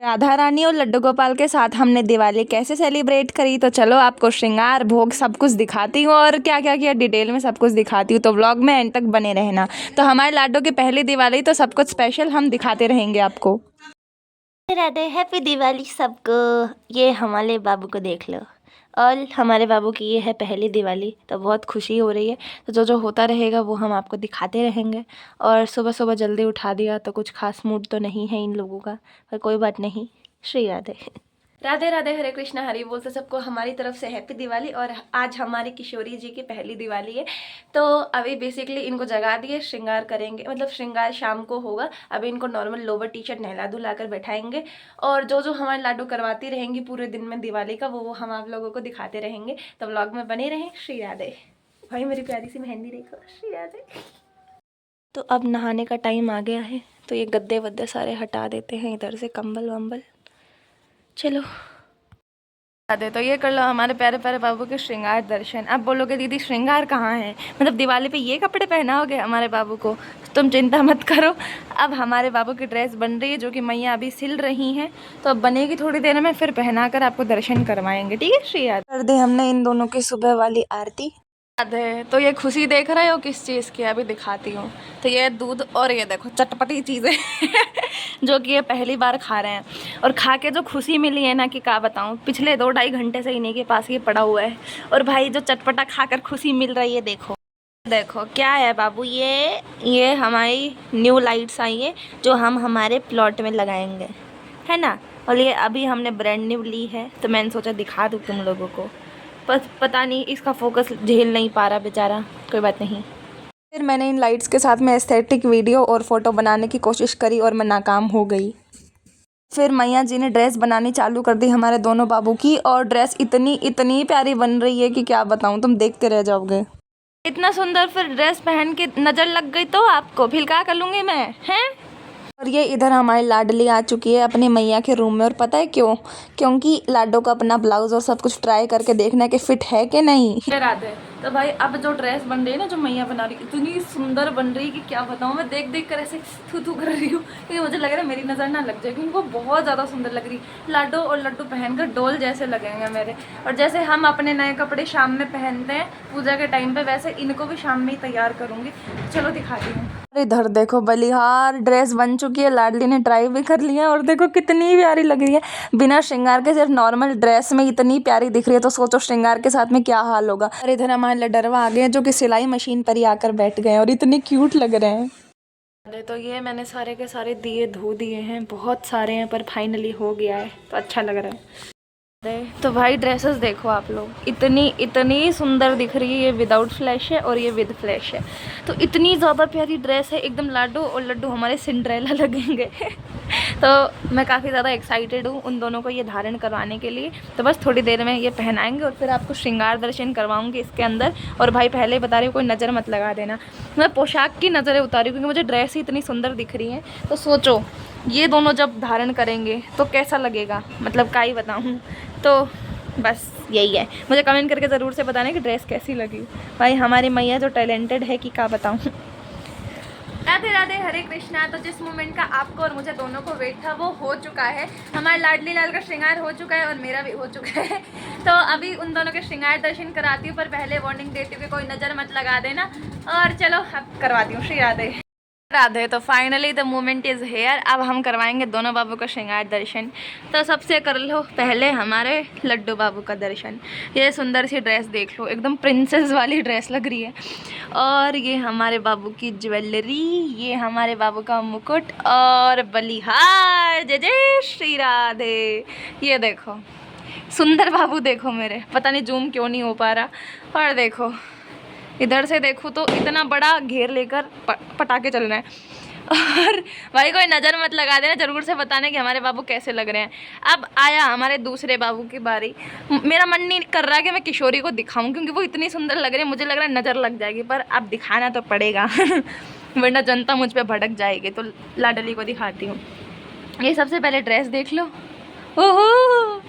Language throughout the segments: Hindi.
राधा रानी और लड्डू गोपाल के साथ हमने दिवाली कैसे सेलिब्रेट करी, तो चलो आपको श्रृंगार भोग सब कुछ दिखाती हूँ और क्या क्या किया डिटेल में सब कुछ दिखाती हूँ। तो व्लॉग में एंड तक बने रहना। तो हमारे लाडो की पहली दिवाली, तो सब कुछ स्पेशल हम दिखाते रहेंगे आपको। राधे हैप्पी दिवाली सबको। ये हमारे बाबू को देख लो, और हमारे बाबू की ये है पहली दिवाली, तो बहुत खुशी हो रही है। तो जो जो रहेगा वो हम आपको दिखाते रहेंगे। और सुबह सुबह जल्दी उठा दिया तो कुछ खास मूड तो नहीं है इन लोगों का, पर कोई बात नहीं। श्री राधे। राधे राधे, हरे कृष्णा, हरि बोल। से सबको हमारी तरफ से हैप्पी दिवाली। और आज हमारी किशोरी जी की पहली दिवाली है, तो अभी बेसिकली इनको जगा दिए, श्रृंगार करेंगे, मतलब श्रृंगार शाम को होगा। अभी इनको नॉर्मल लोवर टी शर्ट नहला धुला कर बैठाएंगे, और जो जो हमारे लाडू करवाती रहेंगी पूरे दिन में दिवाली का, वो हम आप लोगों को दिखाते रहेंगे। तो व्लॉग में बने रहें। श्री राधे। भाई मेरी प्यारी सी मेहंदी देखो। श्री राधे। तो अब नहाने का टाइम आ गया है, तो ये गद्दे वद्दे सारे हटा देते हैं इधर से, कंबल वम्बल। चलो दे, तो ये कर लो हमारे प्यारे प्यारे बाबू के श्रृंगार दर्शन। अब बोलोगे दीदी श्रृंगार कहाँ है, मतलब दिवाली पे ये कपड़े पहनाओगे हमारे बाबू को? तुम चिंता मत करो, अब हमारे बाबू की ड्रेस बन रही है, जो कि मैया अभी सिल रही हैं। तो अब बनेगी थोड़ी देर में, फिर पहना कर आपको दर्शन करवाएंगे, ठीक है? श्री राधे। कर दे हमने इन दोनों की सुबह वाली आरती। राधे, तो ये खुशी देख रहे हो किस चीज़ की, अभी दिखाती हूँ। तो ये दूध, और ये देखो चटपटी चीज़ें जो कि ये पहली बार खा रहे हैं, और खा के जो खुशी मिली है ना कि क्या बताऊँ। पिछले 2-2.5 घंटे से इन्हीं के पास ये पड़ा हुआ है, और भाई जो चटपटा खाकर खुशी मिल रही है, देखो देखो क्या है बाबू। ये हमारी न्यू लाइट्स आई है, जो हम हमारे प्लॉट में लगाएंगे, है ना। और ये अभी हमने ब्रांड न्यू ली है, तो मैंने सोचा दिखा दूँ तुम लोगों को। बस पता नहीं इसका फोकस झेल नहीं पा रहा बेचारा, कोई बात नहीं। फिर मैंने इन लाइट्स के साथ में एस्थेटिक वीडियो और फ़ोटो बनाने की कोशिश करी, और मैं नाकाम हो गई। फिर मैया जी ने ड्रेस बनानी चालू कर दी हमारे दोनों बाबू की, और ड्रेस इतनी इतनी प्यारी बन रही है कि क्या बताऊँ, तुम देखते रह जाओगे। इतना सुंदर फिर ड्रेस पहन के नज़र लग गई तो आपको फिर क्या कर लूँगी मैं, हैं? और ये इधर हमारी लाडली आ चुकी है अपनी मैया के रूम में, और पता है क्यों? क्योंकि लाडो को अपना ब्लाउज़ और सब कुछ ट्राई करके देखना है कि फिट है कि नहीं। राधे, तो भाई अब जो ड्रेस बन रही है ना, जो मैया बना रही है, इतनी सुंदर बन रही है कि क्या बताऊँ। मैं देख देख कर ऐसे थू कर रही हूँ, क्योंकि मुझे लग रहा है मेरी नज़र ना लग जाए, क्योंकि वो बहुत ज़्यादा सुंदर लग रही है। लाडो और लड्डू पहनकर डोल जैसे लगेंगे मेरे। और जैसे हम अपने नए कपड़े शाम में पहनते हैं पूजा के टाइम पे, वैसे इनको भी शाम में ही तैयार करूँगी। चलो दिखाती हूँ। इधर देखो बलिहार ड्रेस बन चुकी है, लाडली ने ट्राई भी कर लिया, और देखो कितनी प्यारी लग रही है बिना श्रृंगार के। सिर्फ नॉर्मल ड्रेस में इतनी प्यारी दिख रही है, तो सोचो श्रृंगार के साथ में क्या हाल होगा। और इधर हमारे लडरवा आ गए हैं, जो कि सिलाई मशीन पर ही आकर बैठ गए हैं, और इतने क्यूट लग रहे हैं। तो ये मैंने सारे के सारे दिए धो दिए हैं, बहुत सारे हैं, पर फाइनली हो गया है, तो अच्छा लग रहा है। तो भाई ड्रेसेस देखो आप लोग, इतनी इतनी सुंदर दिख रही है। ये विदाउट फ्लैश है और ये विद फ्लैश है, तो इतनी ज़्यादा प्यारी ड्रेस है एकदम। लाडो और लड्डू हमारे सिंड्रेला लगेंगे तो मैं काफ़ी ज़्यादा एक्साइटेड हूँ उन दोनों को ये धारण करवाने के लिए। तो बस थोड़ी देर में ये पहनाएंगे, और फिर आपको श्रृंगार दर्शन करवाऊंगी इसके अंदर। और भाई पहले ही बता रही हूँ, कोई नज़र मत लगा देना। मैं पोशाक की नज़रें उतारी, क्योंकि मुझे ड्रेस ही इतनी सुंदर दिख रही है। तो सोचो ये दोनों जब धारण करेंगे तो कैसा लगेगा, मतलब क्या ही बताऊँ। तो बस यही है, मुझे कमेंट करके ज़रूर से बताना कि ड्रेस कैसी लगी। भाई हमारी मैया जो टैलेंटेड है कि क्या बताऊँ। राधे राधे, हरे कृष्णा। तो जिस मोमेंट का आपको और मुझे दोनों को वेट था वो हो चुका है। हमारे लाडली लाल का श्रृंगार हो चुका है, और मेरा भी हो चुका है। तो अभी उन दोनों के श्रृंगार दर्शन कराती हूँ, पर पहले वार्निंग देती हूँ कि कोई नज़र मत लगा देना। और चलो अब करवाती हूँ। श्री राधे राधे। तो finally the moment is here. अब हम करवाएंगे दोनों बाबू का श्रृंगार दर्शन। तो सबसे कर लो पहले हमारे लड्डू बाबू का दर्शन। ये सुंदर सी ड्रेस देख लो, एकदम प्रिंसेस वाली ड्रेस लग रही है। और ये हमारे बाबू की ज्वेलरी, ये हमारे बाबू का मुकुट और बलिहार। जय जय श्री राधे। ये देखो सुंदर बाबू, देखो मेरे, पता नहीं जूम क्यों नहीं हो पा रहा। और देखो इधर से देखो तो इतना बड़ा घेर लेकर पटाखे चल रहे हैं। और भाई कोई नज़र मत लगा देना, ज़रूर से बताने कि हमारे बाबू कैसे लग रहे हैं। अब आया हमारे दूसरे बाबू की बारी। मेरा मन नहीं कर रहा कि मैं किशोरी को दिखाऊं, क्योंकि वो इतनी सुंदर लग रही है, मुझे लग रहा है नज़र लग जाएगी, पर अब दिखाना तो पड़ेगा वरना जनता मुझ पर भड़क जाएगी। तो लाडली को दिखाती हूँ। ये सबसे पहले ड्रेस देख लो, ओहो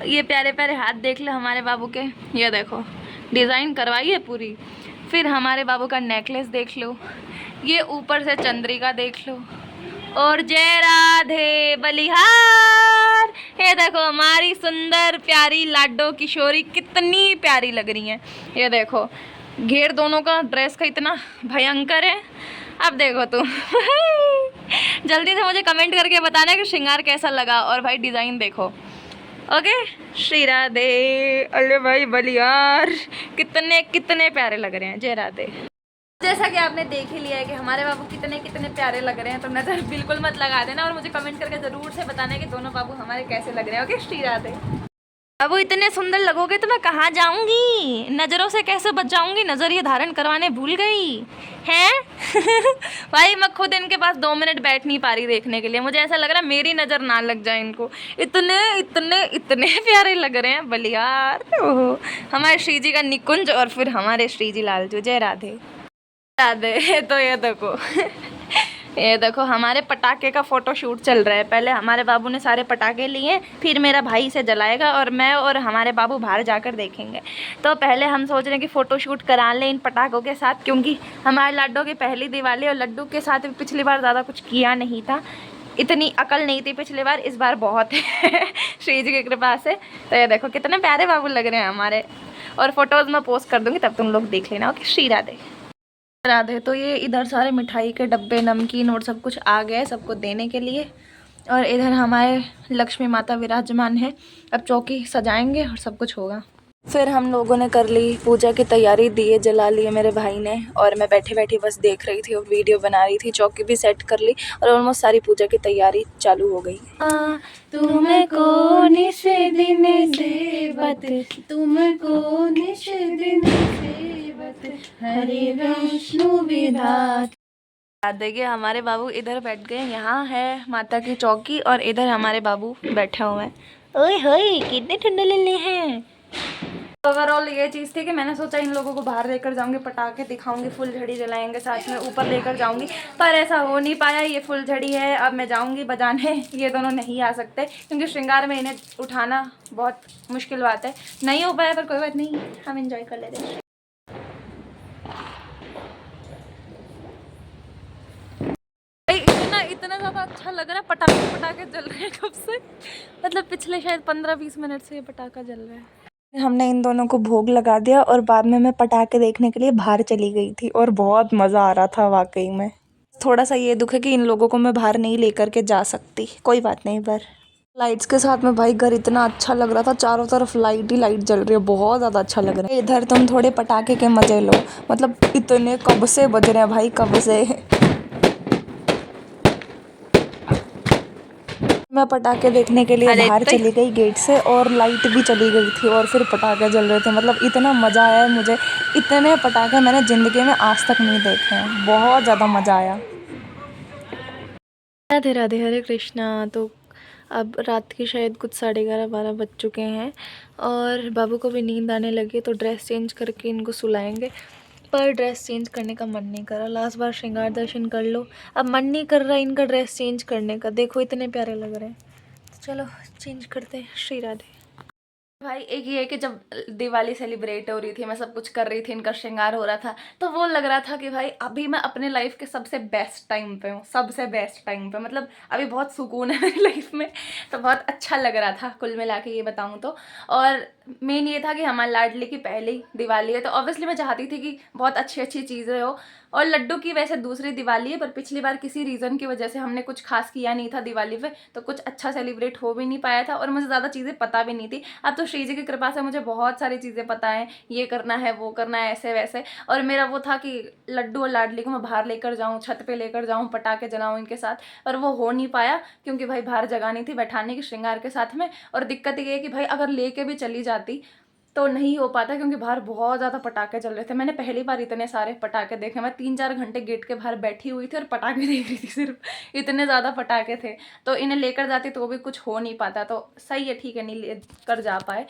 ये प्यारे प्यारे हाथ देख लो हमारे बाबू के, ये देखो डिज़ाइन करवाई है पूरी। फिर हमारे बाबू का नेकलेस देख लो, ये ऊपर से चंद्रिका देख लो, और जय राधे बलिहार। ये देखो हमारी सुंदर प्यारी लाडो किशोरी कितनी प्यारी लग रही हैं। ये देखो घेर दोनों का ड्रेस का इतना भयंकर है। अब देखो तुम जल्दी से मुझे कमेंट करके बताना कि श्रृंगार कैसा लगा। और भाई डिज़ाइन देखो। ओके श्री राधे। अरे भाई बलियार कितने कितने प्यारे लग रहे हैं। जय राधे। जैसा कि आपने देख ही लिया है कि हमारे बाबू कितने कितने प्यारे लग रहे हैं, तो नज़र बिल्कुल मत लगा देना और मुझे कमेंट करके ज़रूर से बताना कि दोनों बाबू हमारे कैसे लग रहे हैं। ओके श्री राधे। बाबू इतने सुंदर लगोगे तो मैं कहाँ जाऊंगी, नज़रों से कैसे बच जाऊंगी, नज़रिए धारण करवाने भूल गई हैं भाई मैं खुद इनके पास 2 मिनट बैठ नहीं पा रही देखने के लिए। मुझे ऐसा लग रहा है मेरी नज़र ना लग जाए इनको, इतने इतने इतने प्यारे लग रहे हैं बलियार। ओहो हमारे श्री जी का निकुंज और फिर हमारे श्री जी लालजू। जय राधे राधे। तो ये देखो हमारे पटाखे का फ़ोटो शूट चल रहा है। पहले हमारे बाबू ने सारे पटाखे लिए, फिर मेरा भाई इसे जलाएगा और मैं और हमारे बाबू बाहर जाकर देखेंगे। तो पहले हम सोच रहे हैं कि फ़ोटो शूट करा लें इन पटाखों के साथ, क्योंकि हमारे लड्डू की पहली दिवाली और लड्डू के साथ पिछली बार ज़्यादा कुछ किया नहीं था, इतनी अकल नहीं थी पिछली बार, इस बार बहुत है श्री जी की कृपा से। तो ये देखो कितने प्यारे बाबू लग रहे हैं हमारे, और फ़ोटोज़ मैं पोस्ट कर दूँगी तब तुम लोग देख लेना। ओके श्री राधे राधे। तो ये इधर सारे मिठाई के डब्बे नमकीन और सब कुछ आ गए सबको देने के लिए, और इधर हमारे लक्ष्मी माता विराजमान है। अब चौकी सजाएंगे और सब कुछ होगा। फिर हम लोगों ने कर ली पूजा की तैयारी, दिए जला लिए मेरे भाई ने, और मैं बैठी बैठी बस देख रही थी और वीडियो बना रही थी। चौकी भी सेट कर ली और ऑलमोस्ट सारी पूजा की तैयारी चालू हो गई। तुमको निश दिन सेवत, तुमको निश दिन सेवत, हरे विष्णु विधाता। देखिए हमारे बाबू इधर बैठ गए, यहाँ है माता की चौकी और इधर हमारे बाबू बैठे हुए हैं। ओए होए कितने ठंडे ले हैं। ओवरऑल ये चीज़ थी कि मैंने सोचा इन लोगों को बाहर लेकर जाऊंगी, पटाखे दिखाऊंगी, फुलझड़ी जलाएंगे साथ में, ऊपर लेकर जाऊंगी, पर ऐसा हो नहीं पाया। ये फुलझड़ी है, अब मैं जाऊंगी बजाने, ये दोनों नहीं आ सकते क्योंकि श्रृंगार में इन्हें उठाना बहुत मुश्किल बात है। नहीं हो पाया पर कोई बात नहीं, हम इंजॉय कर लेते हैं। इतना ज़्यादा अच्छा लग रहा है, पटाखे जल रहे हैं कब से, मतलब पिछले शायद 15-20 मिनट से ये पटाखा जल रहा है। हमने इन दोनों को भोग लगा दिया और बाद में मैं पटाखे देखने के लिए बाहर चली गई थी और बहुत मज़ा आ रहा था वाकई में। थोड़ा सा ये दुख है कि इन लोगों को मैं बाहर नहीं लेकर के जा सकती, कोई बात नहीं। पर लाइट्स के साथ में भाई घर इतना अच्छा लग रहा था, चारों तरफ लाइट ही लाइट जल रही है, बहुत ज़्यादा अच्छा लग रहा है। इधर तुम थोड़े पटाखे के मज़े लो, मतलब इतने कब से बज रहे हैं भाई, कब से। मैं पटाखे देखने के लिए बाहर चली गई गेट से और लाइट भी चली गई थी और फिर पटाखे जल रहे थे, मतलब इतना मज़ा आया है मुझे। इतने पटाखे मैंने ज़िंदगी में आज तक नहीं देखे हैं, बहुत ज़्यादा मज़ा आया। राधे राधे, हरे कृष्णा। तो अब रात के शायद कुछ 11:30-12 बज चुके हैं और बाबू को भी नींद आने लगी, तो ड्रेस चेंज करके इनको सुलाएंगे। पर ड्रेस चेंज करने का मन नहीं कर रहा, लास्ट बार श्रृंगार दर्शन कर लो, अब मन नहीं कर रहा इनका ड्रेस चेंज करने का। देखो इतने प्यारे लग रहे हैं, तो चलो चेंज करते हैं। श्री राधे। भाई एक ये है कि जब दिवाली सेलिब्रेट हो रही थी, मैं सब कुछ कर रही थी, इनका श्रृंगार हो रहा था, तो वो लग रहा था कि भाई अभी मैं अपने लाइफ के सबसे बेस्ट टाइम पे हूँ, सबसे बेस्ट टाइम पे, मतलब अभी बहुत सुकून है मेरी लाइफ में, तो बहुत अच्छा लग रहा था कुल मिला के ये बताऊँ तो। और मेन ये था कि हमारे लाडली की पहली दिवाली है, तो ऑब्वियसली मैं चाहती थी कि बहुत अच्छी अच्छी चीज़ें हो। और लड्डू की वैसे दूसरी दिवाली है, पर पिछली बार किसी रीज़न की वजह से हमने कुछ खास किया नहीं था दिवाली पे, तो कुछ अच्छा सेलिब्रेट हो भी नहीं पाया था और मुझे ज़्यादा चीज़ें पता भी नहीं थी। अब तो श्री जी की कृपा से मुझे बहुत सारी चीज़ें पता हैं, ये करना है, वो करना है, ऐसे वैसे। और मेरा वो था कि लड्डू और लाडली को मैं बाहर लेकर जाऊँ, छत पर लेकर जाऊँ, पटाखे जलाऊँ इनके साथ, पर वो हो नहीं पाया क्योंकि भाई बाहर जगह नहीं थी बैठाने की श्रृंगार के साथ में। और दिक्कत ये है कि भाई अगर लेके भी चली जाती तो नहीं हो पाता क्योंकि बाहर बहुत ज़्यादा पटाखे चल रहे थे। मैंने पहली बार इतने सारे पटाखे देखे, मैं 3-4 घंटे गेट के बाहर बैठी हुई थी और पटाखे देख रही थी सिर्फ, इतने ज़्यादा पटाखे थे। तो इन्हें लेकर जाती तो भी कुछ हो नहीं पाता, तो सही है, ठीक है, नहीं लेकर जा पाए।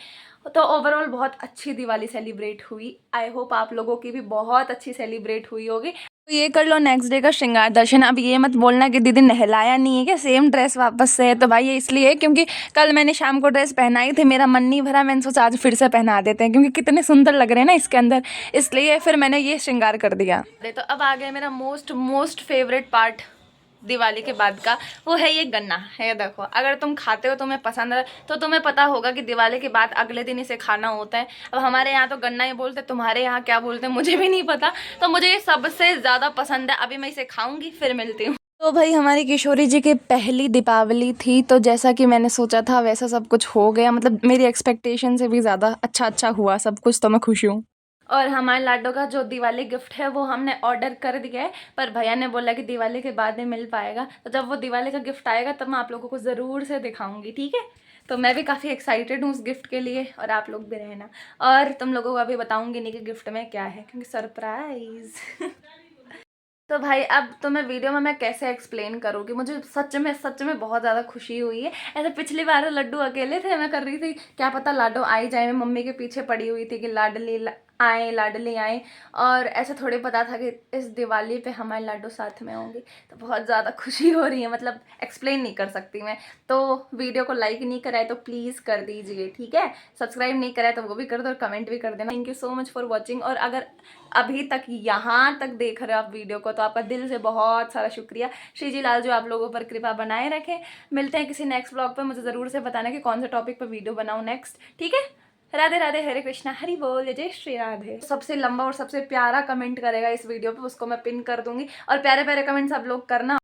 तो ओवरऑल बहुत अच्छी दिवाली सेलिब्रेट हुई। आई होप आप लोगों की भी बहुत अच्छी सेलिब्रेट हुई होगी। तो ये कर लो नेक्स्ट डे का श्रृंगार दर्शन। अब ये मत बोलना कि दीदी नहलाया नहीं है क्या, सेम ड्रेस वापस से है। तो भाई ये इसलिए क्योंकि कल मैंने शाम को ड्रेस पहनाई थी, मेरा मन नहीं भरा, मैंने सोचा आज फिर से पहना देते हैं क्योंकि कितने सुंदर लग रहे हैं ना इसके अंदर, इसलिए फिर मैंने ये श्रृंगार कर दिया। तो अब आ गया मेरा मोस्ट फेवरेट पार्ट, दिवाली के बाद का, वो है ये गन्ना है। देखो अगर तुम खाते हो, तुम्हें पसंद है तो तुम्हें पता होगा कि दिवाली के बाद अगले दिन इसे खाना होता है। अब हमारे यहाँ तो गन्ना ही बोलते, तुम्हारे यहाँ क्या बोलते हैं मुझे भी नहीं पता। तो मुझे ये सबसे ज़्यादा पसंद है। अभी मैं इसे खाऊंगी फिर मिलती हूँ। तो भाई हमारी किशोरी जी की पहली दीपावली थी, तो जैसा कि मैंने सोचा था वैसा सब कुछ हो गया। मतलब मेरी एक्सपेक्टेशन से भी ज़्यादा अच्छा हुआ सब कुछ, तो मैं खुश हूँ। और हमारे लाडो का जो दिवाली गिफ्ट है वो हमने ऑर्डर कर दिया है, पर भैया ने बोला कि दिवाली के बाद में मिल पाएगा। तो जब वो दिवाली का गिफ्ट आएगा तब मैं आप लोगों को ज़रूर से दिखाऊंगी, ठीक है। तो मैं भी काफ़ी एक्साइटेड हूँ उस गिफ्ट के लिए, और आप लोग भी रहना। और तुम लोगों को अभी बताऊंगी नहीं कि गिफ्ट में क्या है, क्योंकि सरप्राइज। तो भाई अब तो मैं वीडियो में मैं कैसे एक्सप्लेन करूँ कि मुझे सच में बहुत ज़्यादा खुशी हुई है। ऐसे पिछली बार लड्डू अकेले थे, मैं कर रही थी क्या पता लाडो आ ही जाए, मैं मम्मी के पीछे पड़ी हुई थी कि आए लाडली आए, और ऐसे थोड़ी पता था कि इस दिवाली पे हमारे लाडो साथ में होंगे। तो बहुत ज़्यादा खुशी हो रही है, मतलब एक्सप्लेन नहीं कर सकती मैं। तो वीडियो को लाइक नहीं कराए तो प्लीज़ कर दीजिए, ठीक है। सब्सक्राइब नहीं कराए तो वो भी कर दो, और कमेंट भी कर देना। Thank you so much for watching. और अगर अभी तक यहाँ तक देख रहे हो आप वीडियो को, तो आपका दिल से बहुत सारा शुक्रिया। श्री जी लाल जो आप लोगों पर कृपा बनाए रखें। मिलते हैं किसी नेक्स्ट ब्लॉग पर। मुझे ज़रूर से बताना कि कौन से टॉपिक पर वीडियो बनाऊँ नेक्स्ट, ठीक है। राधे राधे, हरे कृष्णा, हरि बोल, जय श्री राधे। सबसे लंबा और सबसे प्यारा कमेंट करेगा इस वीडियो पे, उसको मैं पिन कर दूंगी। और प्यारे प्यारे कमेंट सब लोग करना।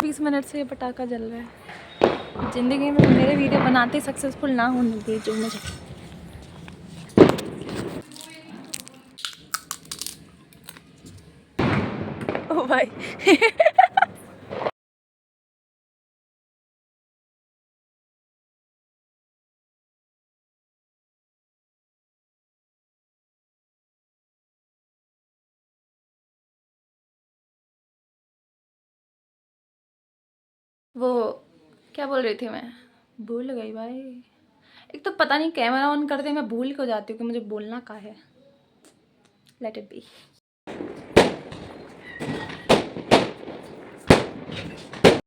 20 मिनट से ये पटाखा जल रहा है। जिंदगी में मेरे वीडियो बनाते सक्सेसफुल ना होने दीजिए मुझे। ओ भाई। वो क्या बोल रही थी मैं, भूल गई भाई। एक तो पता नहीं कैमरा ऑन करते मैं भूल क्यों जाती हूँ कि मुझे बोलना का है। Let it be.